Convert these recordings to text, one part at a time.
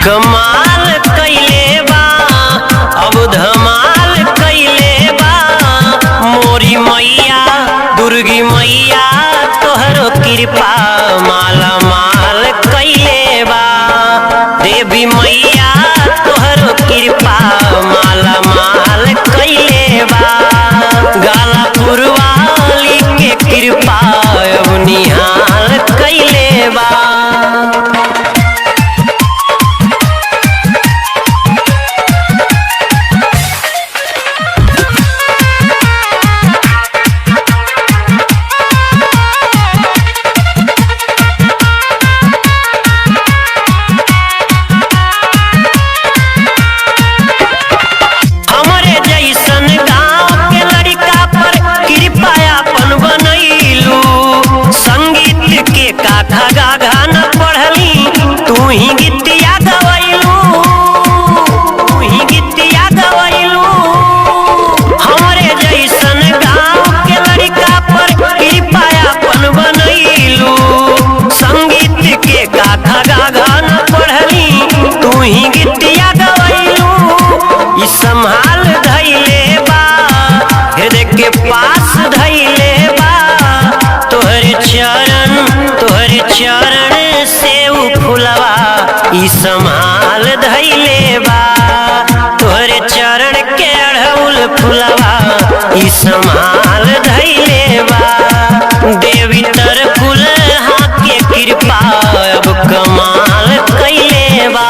कमाल कैले बा, अब धमाल कैले बा। मोरी मैया दुर्गी मैया तोहरो कृपा माला माल कैले बा। देवी मैया तोहरो कृपा माला माल कैले बा। गाला पुरवाली के कृपा अब निहाल कैले बा। संभाल धैले बा, हृदय के पास धैले बा। तोहरे चरण से उ फुलवा ई संभाल धैले बा। तोहरे चरण के अड़हुल फुलवा ई संभाल धैले बा। देवी तर फूल हाथ के कृपा अब कमाल कैले बा।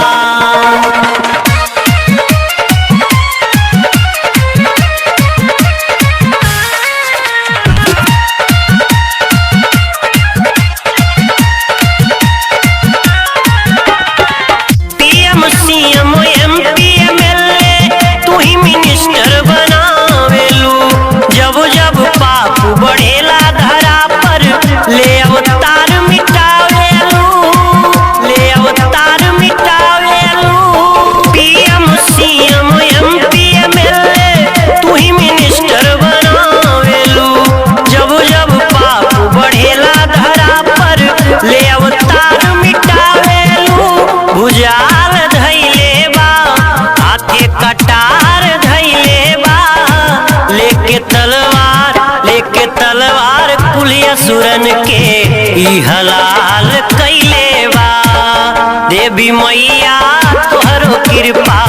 भुजाल धैले बा, हाथे कटार धैले बा। लेके तलवार कुलिया सुरन के ई हलाल कैले बा। देवी मैया तोहरो कृपा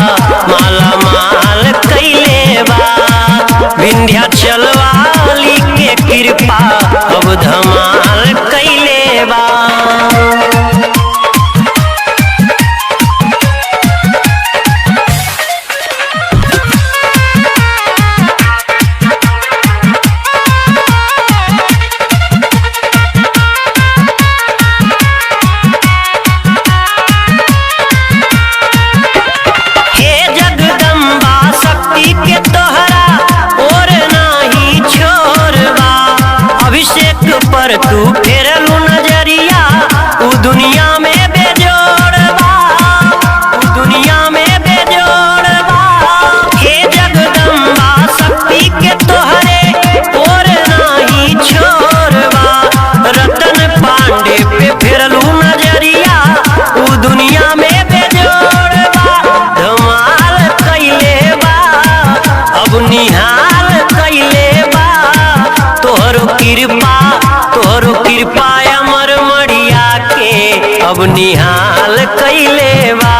माला माल कैले बा। विंध्याचल वाली के कृपा अब धमाल कैले बा। पर तू फेरलू नजरिया उ दुनिया में बेजोड़ बा, उ दुनिया में बेजोड़ बा। हे जगदम्बा शक्ति के तोहरे और नाही छोड़ बा। रतन पांडे पे फेरलू नजरिया उ दुनिया में बेजोड़ बा। धमाल कैले बा, अब निहाल कैले बा। तोहरो कृपा अमर मड़िया के अब निहाल कैले बा।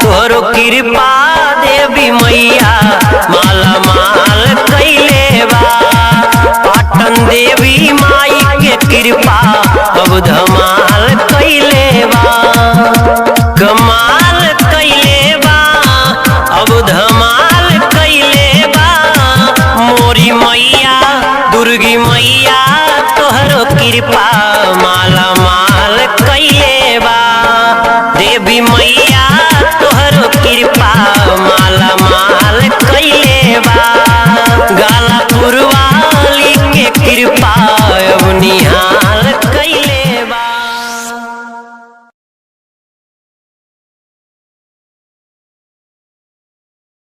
तोहरो कृपा